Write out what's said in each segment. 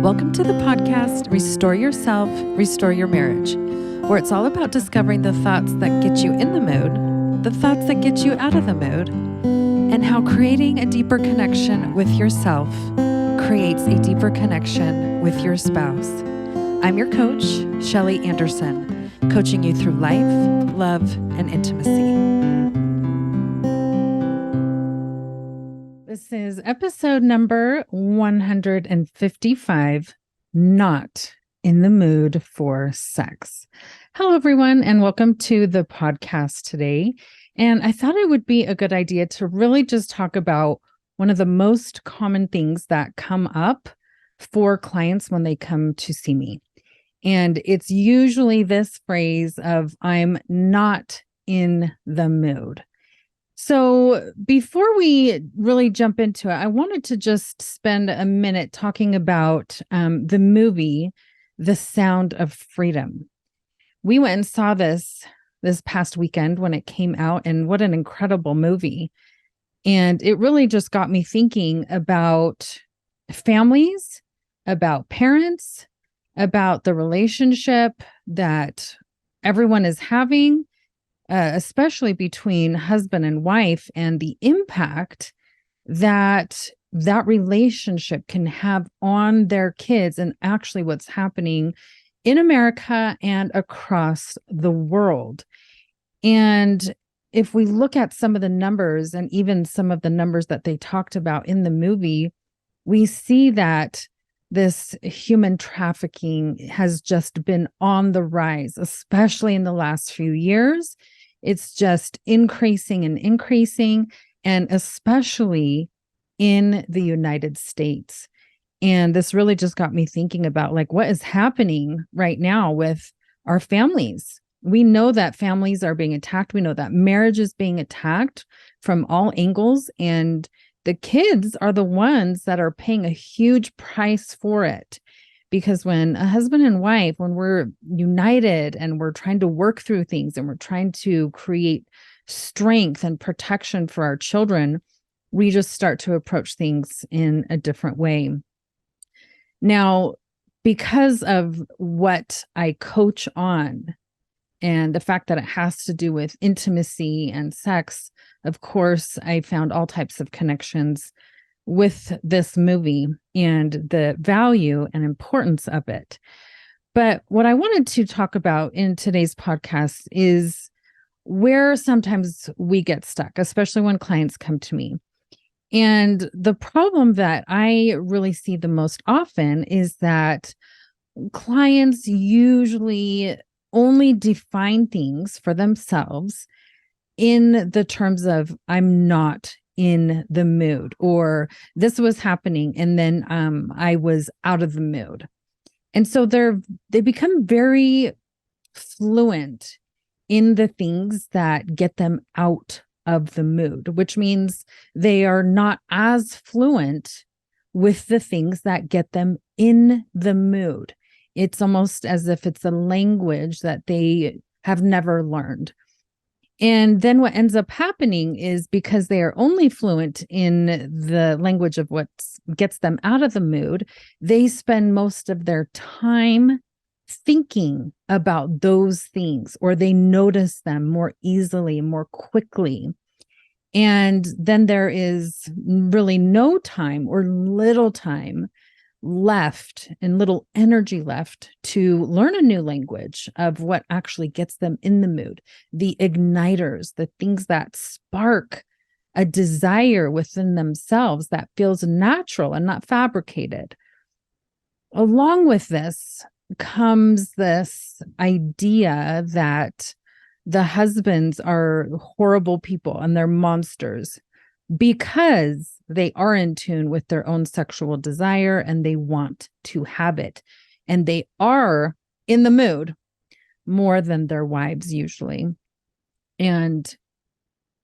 Welcome to the podcast, Restore Yourself, Restore Your Marriage, where it's all about discovering the thoughts that get you in the mood, the thoughts that get you out of the mood, and how creating a deeper connection with yourself creates a deeper connection with your spouse. I'm your coach, Shelly Anderson, coaching you through life, love, and intimacy. This is episode number 155, Not in the Mood for Sex. Hello, everyone, and welcome to the podcast today. And I thought it would be a good idea to really just talk about one of the most common things that come up for clients when they come to see me. And it's usually this phrase of, I'm not in the mood. So before we really jump into it, I wanted to just spend a minute talking about the movie, The Sound of Freedom. We went and saw this past weekend when it came out, and what an incredible movie. And it really just got me thinking about families, about parents, about the relationship that everyone is having, especially between husband and wife, and the impact that relationship can have on their kids, and actually what's happening in America and across the world. And if we look at some of the numbers, and even some of the numbers that they talked about in the movie, we see that this human trafficking has just been on the rise, especially in the last few years. It's just increasing and increasing, and especially in the United States. And this really just got me thinking about what is happening right now with our families. We know that families are being attacked. We know that marriage is being attacked from all angles, and the kids are the ones that are paying a huge price for it. Because when a husband and wife, when we're united and we're trying to work through things and we're trying to create strength and protection for our children, we just start to approach things in a different way. Now, because of what I coach on and the fact that it has to do with intimacy and sex, of course, I found all types of connections with this movie and the value and importance of it. But what I wanted to talk about in today's podcast is where sometimes we get stuck, especially when clients come to me. And the problem that I really see the most often is that clients usually only define things for themselves in the terms of, I'm not in the mood, or this was happening and then I was out of the mood. And so they become very fluent in the things that get them out of the mood, which means they are not as fluent with the things that get them in the mood. It's almost as if it's a language that they have never learned. And then what ends up happening is, because they are only fluent in the language of what gets them out of the mood, they spend most of their time thinking about those things, or they notice them more easily, more quickly. And then there is really no time or little time left and little energy left to learn a new language of what actually gets them in the mood, the igniters, the things that spark a desire within themselves that feels natural and not fabricated. Along with this comes this idea that the husbands are horrible people and they're monsters, because they are in tune with their own sexual desire and they want to have it. And they are in the mood more than their wives usually. And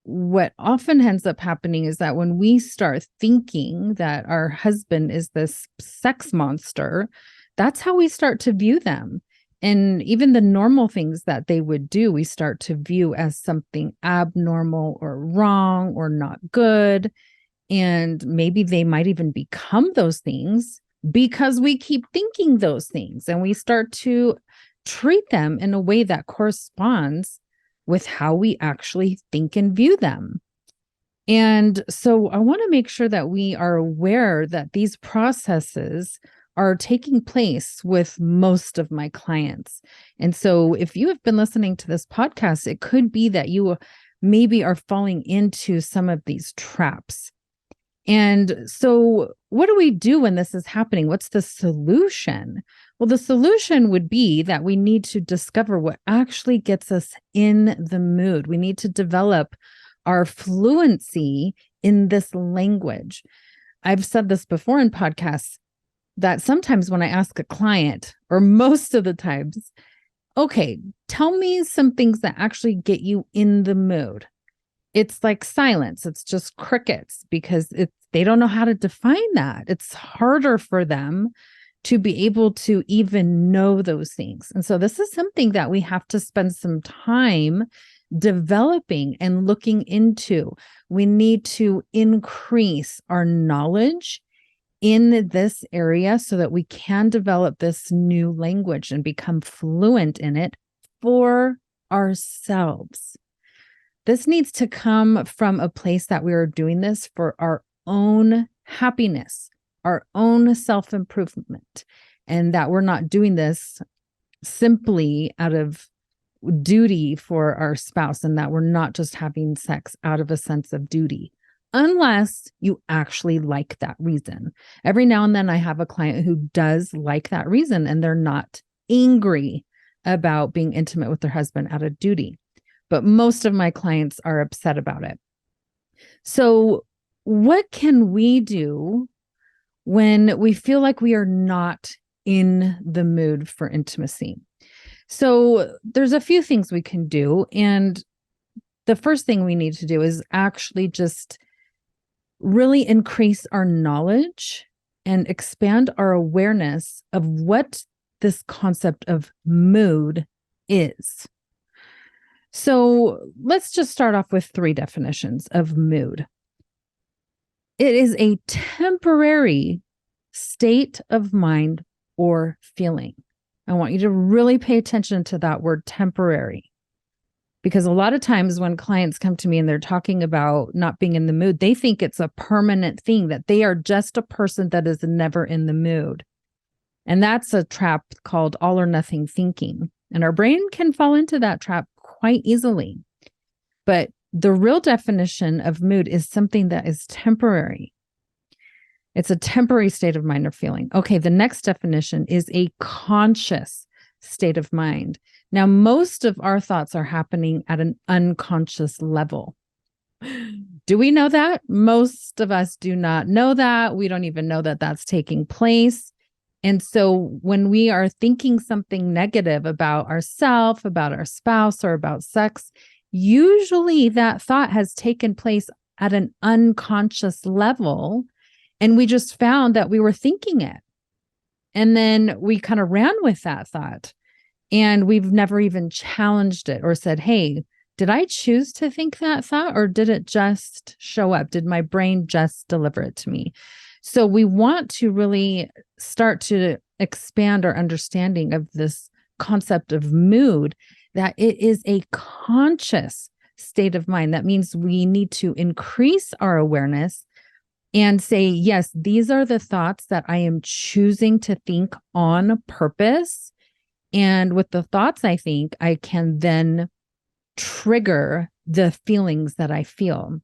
what often ends up happening is that when we start thinking that our husband is this sex monster, that's how we start to view them. And even the normal things that they would do, we start to view as something abnormal or wrong or not good. And maybe they might even become those things because we keep thinking those things and we start to treat them in a way that corresponds with how we actually think and view them. And so I want to make sure that we are aware that these processes are taking place with most of my clients. And so if you have been listening to this podcast, it could be that you maybe are falling into some of these traps. And so what do we do when this is happening? What's the solution? Well, the solution would be that we need to discover what actually gets us in the mood. We need to develop our fluency in this language. I've said this before in podcasts that sometimes when I ask a client, or most of the times, okay, tell me some things that actually get you in the mood. It's like silence. It's just crickets because they don't know how to define that. It's harder for them to be able to even know those things. And so this is something that we have to spend some time developing and looking into. We need to increase our knowledge in this area so that we can develop this new language and become fluent in it for ourselves. This needs to come from a place that we are doing this for our own happiness, our own self-improvement, and that we're not doing this simply out of duty for our spouse, and that we're not just having sex out of a sense of duty, unless you actually like that reason. Every now and then I have a client who does like that reason, and they're not angry about being intimate with their husband out of duty. But most of my clients are upset about it. So what can we do when we feel like we are not in the mood for intimacy? So there's a few things we can do. And the first thing we need to do is actually just really increase our knowledge and expand our awareness of what this concept of mood is. So let's just start off with 3 definitions of mood. It is a temporary state of mind or feeling. I want you to really pay attention to that word temporary, because a lot of times when clients come to me and they're talking about not being in the mood, they think it's a permanent thing, that they are just a person that is never in the mood. And that's a trap called all or nothing thinking. And our brain can fall into that trap quite easily. But the real definition of mood is something that is temporary. It's a temporary state of mind or feeling. Okay, the next definition is a conscious state of mind. Now, most of our thoughts are happening at an unconscious level. Do we know that? Most of us do not know that. We don't even know that that's taking place. And so when we are thinking something negative about ourselves, about our spouse, or about sex, usually that thought has taken place at an unconscious level. And we just found that we were thinking it. And then we kind of ran with that thought. And we've never even challenged it or said, hey, did I choose to think that thought, or did it just show up? Did my brain just deliver it to me? So we want to really start to expand our understanding of this concept of mood, that it is a conscious state of mind. That means we need to increase our awareness and say, yes, these are the thoughts that I am choosing to think on purpose. And with the thoughts I think, I can then trigger the feelings that I feel.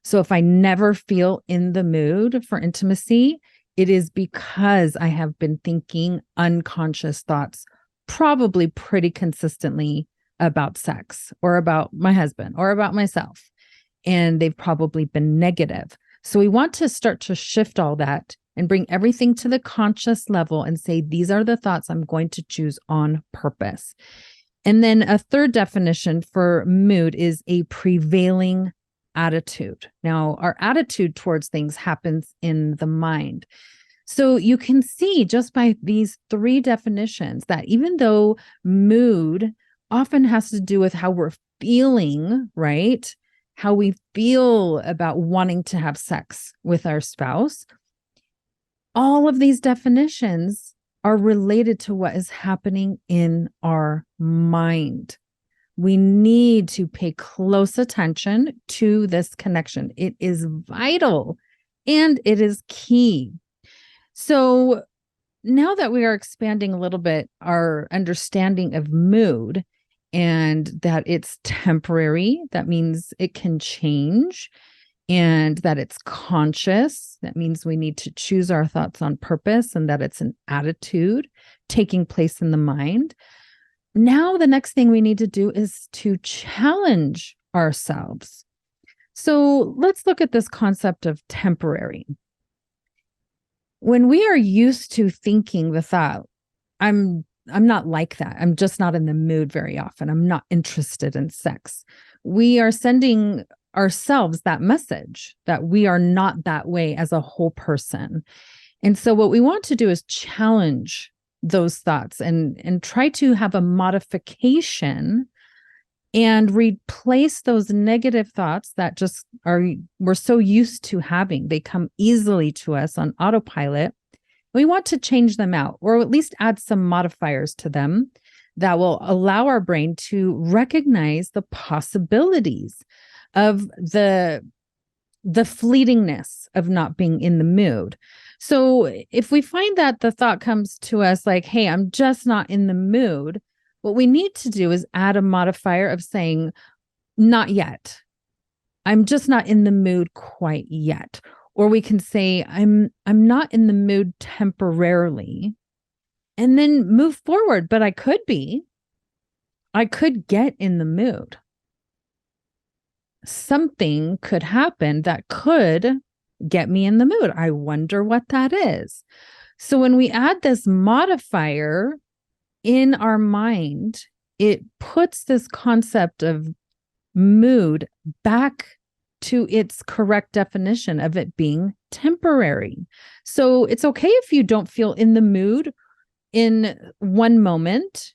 So if I never feel in the mood for intimacy, it is because I have been thinking unconscious thoughts, probably pretty consistently, about sex or about my husband or about myself. And they've probably been negative. So we want to start to shift all that and bring everything to the conscious level and say, these are the thoughts I'm going to choose on purpose. And then a third definition for mood is a prevailing attitude. Now, our attitude towards things happens in the mind. So you can see just by these 3 definitions that even though mood often has to do with how we're feeling, right? How we feel about wanting to have sex with our spouse, All of these definitions are related to what is happening in our mind. We need to pay close attention to this connection. It is vital and it is key. So now that we are expanding a little bit our understanding of mood and that it's temporary, that means it can change, and that it's conscious, that means we need to choose our thoughts on purpose, and that it's an attitude taking place in the mind. Now, the next thing we need to do is to challenge ourselves. So let's look at this concept of temporary. When we are used to thinking the thought, I'm not like that. I'm just not in the mood very often. I'm not interested in sex. We are sending ourselves that message that we are not that way as a whole person. And so what we want to do is challenge those thoughts and try to have a modification and replace those negative thoughts that just we're so used to having. They come easily to us on autopilot. We want to change them out, or at least add some modifiers to them that will allow our brain to recognize the possibilities of the fleetingness of not being in the mood. So if we find that the thought comes to us like, hey, I'm just not in the mood, what we need to do is add a modifier of saying, not yet. I'm just not in the mood quite yet. Or we can say, I'm not in the mood temporarily, and then move forward, but I could be. I could get in the mood. Something could happen that could get me in the mood. I wonder what that is. So when we add this modifier in our mind, it puts this concept of mood back to its correct definition of it being temporary. So it's okay if you don't feel in the mood in one moment,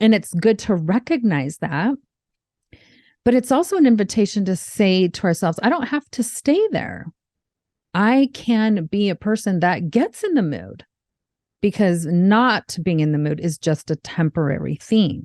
and it's good to recognize that. But it's also an invitation to say to ourselves, I don't have to stay there. I can be a person that gets in the mood, because not being in the mood is just a temporary thing.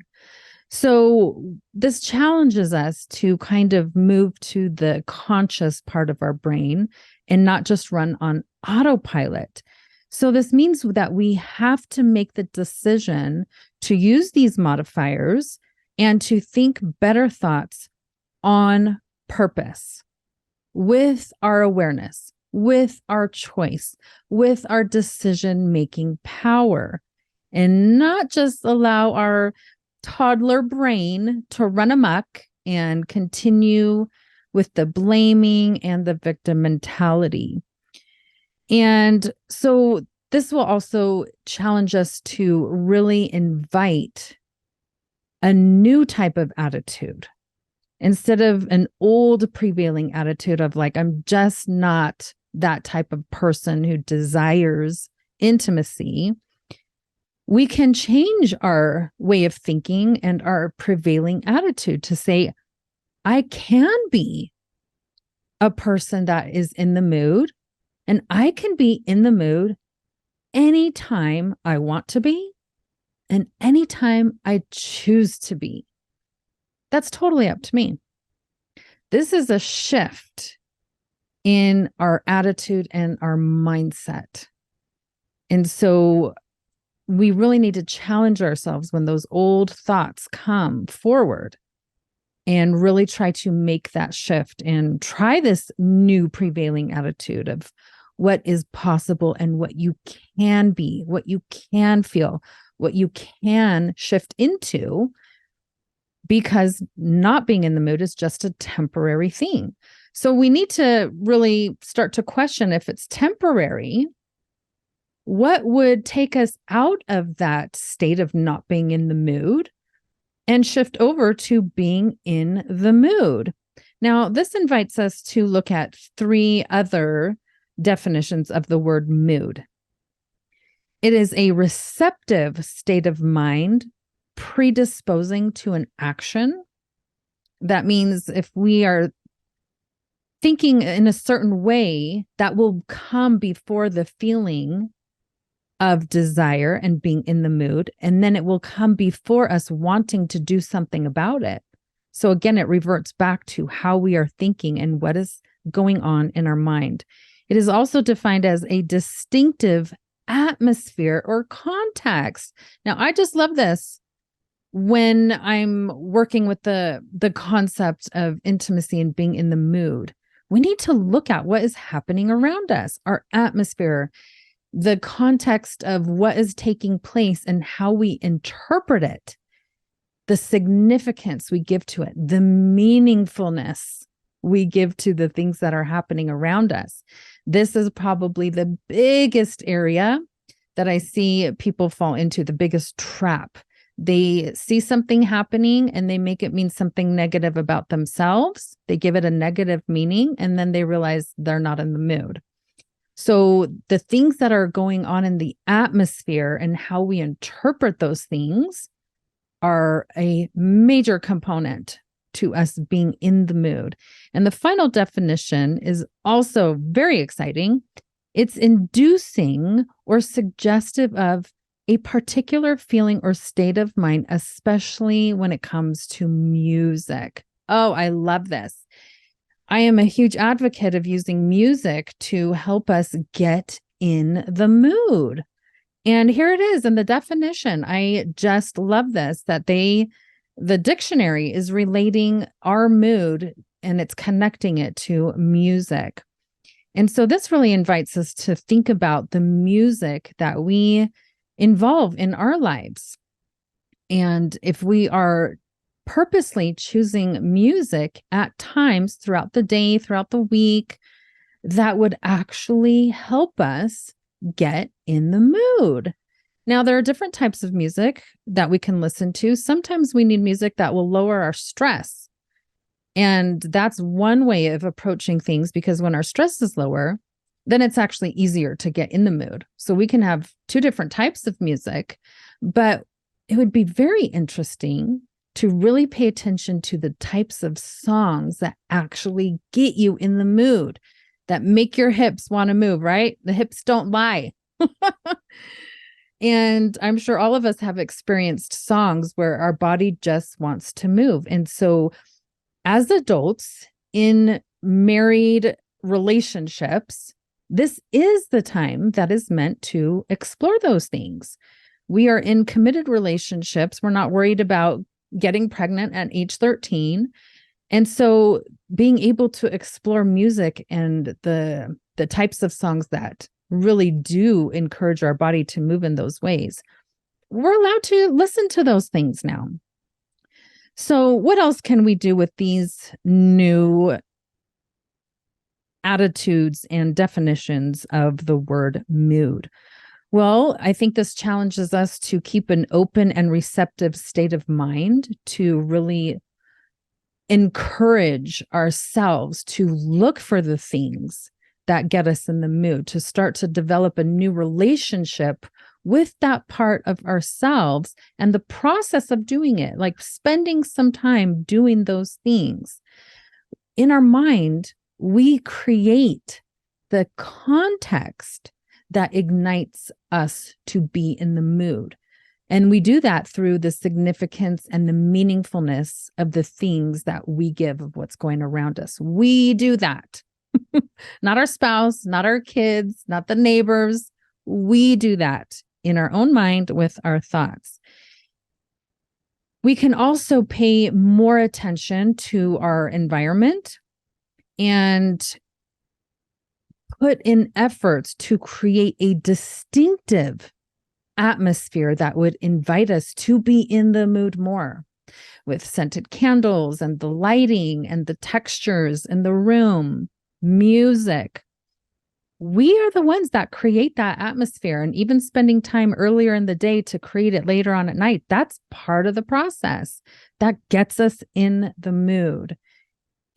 So this challenges us to kind of move to the conscious part of our brain and not just run on autopilot. So this means that we have to make the decision to use these modifiers and to think better thoughts on purpose, with our awareness, with our choice, with our decision-making power, and not just allow our toddler brain to run amok and continue with the blaming and the victim mentality. And so this will also challenge us to really invite a new type of attitude instead of an old prevailing attitude of like, I'm just not that type of person who desires intimacy. We can change our way of thinking and our prevailing attitude to say, I can be a person that is in the mood, and I can be in the mood anytime I want to be and anytime I choose to be. That's totally up to me. This is a shift in our attitude and our mindset. And so we really need to challenge ourselves when those old thoughts come forward and really try to make that shift and try this new prevailing attitude of what is possible and what you can be, what you can feel, what you can shift into, because not being in the mood is just a temporary thing. So we need to really start to question, if it's temporary, what would take us out of that state of not being in the mood and shift over to being in the mood? Now, this invites us to look at 3 other definitions of the word mood. It is a receptive state of mind predisposing to an action. That means if we are thinking in a certain way that will come before the feeling of desire and being in the mood. And then it will come before us wanting to do something about it. So again, it reverts back to how we are thinking and what is going on in our mind. It is also defined as a distinctive atmosphere or context. Now, I just love this when I'm working with the concept of intimacy and being in the mood. We need to look at what is happening around us, our atmosphere, the context of what is taking place and how we interpret it, the significance we give to it, the meaningfulness we give to the things that are happening around us. This is probably the biggest area that I see people fall into, the biggest trap. They see something happening and they make it mean something negative about themselves. They give it a negative meaning, and then they realize they're not in the mood. So the things that are going on in the atmosphere and how we interpret those things are a major component to us being in the mood. And the final definition is also very exciting. It's inducing or suggestive of a particular feeling or state of mind, especially when it comes to music. Oh, I love this. I am a huge advocate of using music to help us get in the mood. And here it is in the definition. I just love this, that the dictionary is relating our mood and it's connecting it to music. And so this really invites us to think about the music that we involve in our lives. And if we are purposely choosing music at times throughout the day, throughout the week, that would actually help us get in the mood. Now, there are different types of music that we can listen to. Sometimes we need music that will lower our stress. And that's one way of approaching things, because when our stress is lower, then it's actually easier to get in the mood. So we can have two different types of music, but it would be very interesting to really pay attention to the types of songs that actually get you in the mood, that make your hips want to move, right? The hips don't lie. And I'm sure all of us have experienced songs where our body just wants to move. And so as adults in married relationships, this is the time that is meant to explore those things. We are in committed relationships. We're not worried about getting pregnant at age 13. And so being able to explore music and the types of songs that really do encourage our body to move in those ways, we're allowed to listen to those things now. So what else can we do with these new attitudes and definitions of the word mood? Well, I think this challenges us to keep an open and receptive state of mind, to really encourage ourselves to look for the things that get us in the mood, to start to develop a new relationship with that part of ourselves and the process of doing it, like spending some time doing those things. In our mind, we create the context that ignites us to be in the mood. And we do that through the significance and the meaningfulness of the things that we give of what's going around us. We do that. Not our spouse, not our kids, not the neighbors. We do that in our own mind with our thoughts. We can also pay more attention to our environment and put in efforts to create a distinctive atmosphere that would invite us to be in the mood more, with scented candles and the lighting and the textures in the room, music. We are the ones that create that atmosphere, and even spending time earlier in the day to create it later on at night, that's part of the process that gets us in the mood.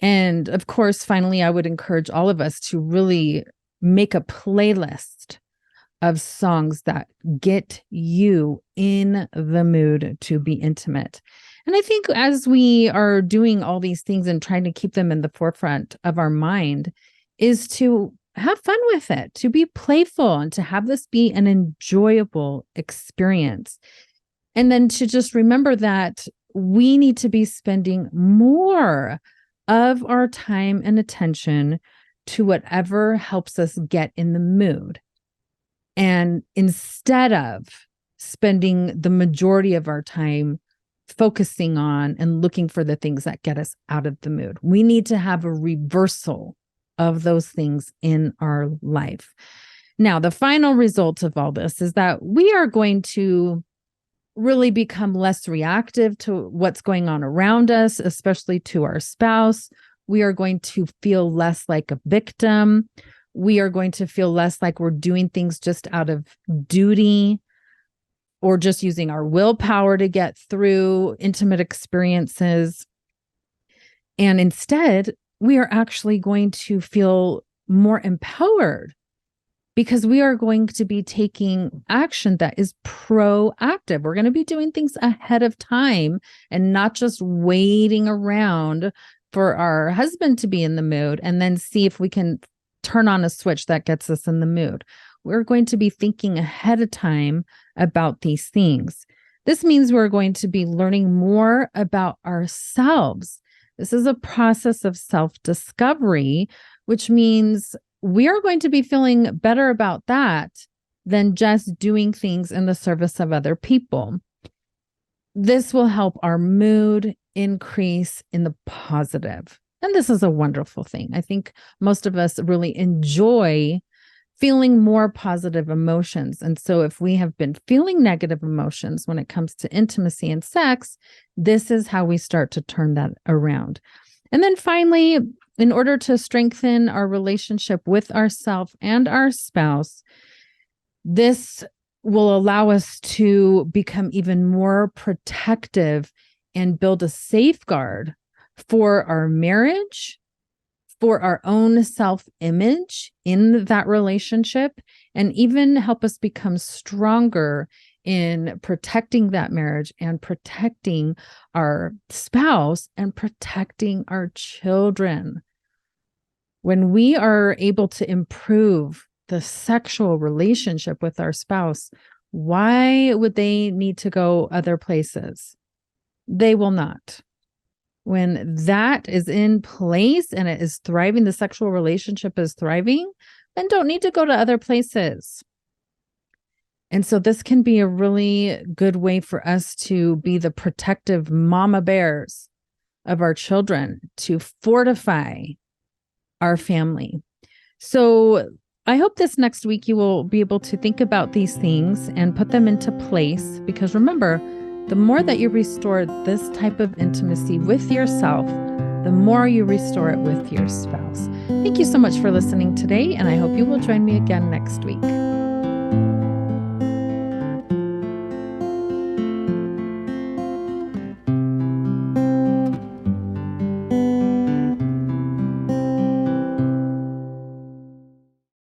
And of course, finally, I would encourage all of us to really make a playlist of songs that get you in the mood to be intimate. And I think as we are doing all these things and trying to keep them in the forefront of our mind is to have fun with it, to be playful and to have this be an enjoyable experience. And then to just remember that we need to be spending more of our time and attention to whatever helps us get in the mood. And instead of spending the majority of our time focusing on and looking for the things that get us out of the mood, we need to have a reversal of those things in our life. Now, the final result of all this is that we are going to really become less reactive to what's going on around us, especially to our spouse. We are going to feel less like a victim. We are going to feel less like we're doing things just out of duty or just using our willpower to get through intimate experiences. And instead, we are actually going to feel more empowered because we are going to be taking action that is proactive. We're going to be doing things ahead of time and not just waiting around for our husband to be in the mood and then see if we can turn on a switch that gets us in the mood. We're going to be thinking ahead of time about these things. This means we're going to be learning more about ourselves. This is a process of self-discovery, which means we are going to be feeling better about that than just doing things in the service of other people. This will help our mood increase in the positive. And this is a wonderful thing. I think most of us really enjoy feeling more positive emotions. And so if we have been feeling negative emotions when it comes to intimacy and sex, this is how we start to turn that around. And then finally, in order to strengthen our relationship with ourselves and our spouse, this will allow us to become even more protective and build a safeguard for our marriage, for our own self-image in that relationship, and even help us become stronger in protecting that marriage and protecting our spouse and protecting our children. When we are able to improve the sexual relationship with our spouse, why would they need to go other places? They will not. When that is in place and it is thriving, the sexual relationship is thriving, then don't need to go to other places. And so this can be a really good way for us to be the protective mama bears of our children, to fortify our family. So I hope this next week you will be able to think about these things and put them into place, because remember, the more that you restore this type of intimacy with yourself, the more you restore it with your spouse. Thank you so much for listening today, and I hope you will join me again next week.